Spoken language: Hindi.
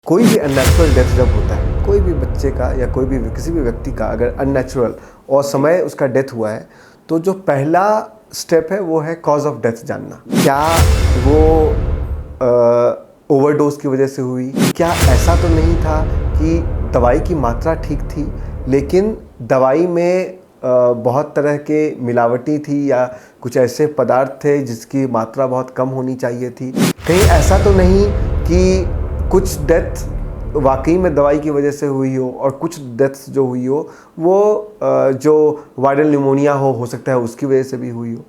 कोई भी अननेचुरल डेथ जब होता है, कोई भी बच्चे का या कोई भी किसी भी व्यक्ति का अगर अननेचुरल और समय उसका डेथ हुआ है, तो जो पहला स्टेप है वो है कॉज ऑफ डेथ जानना। क्या वो ओवरडोज की वजह से हुई? क्या ऐसा तो नहीं था कि दवाई की मात्रा ठीक थी लेकिन दवाई में बहुत तरह के मिलावटी थी या कुछ ऐसे पदार्थ थे जिसकी मात्रा बहुत कम होनी चाहिए थी? कहीं ऐसा तो नहीं कि कुछ डेथ वाकई में दवाई की वजह से हुई हो और कुछ डेथ्स जो हुई हो वो जो वायरल न्यूमोनिया हो सकता है उसकी वजह से भी हुई हो?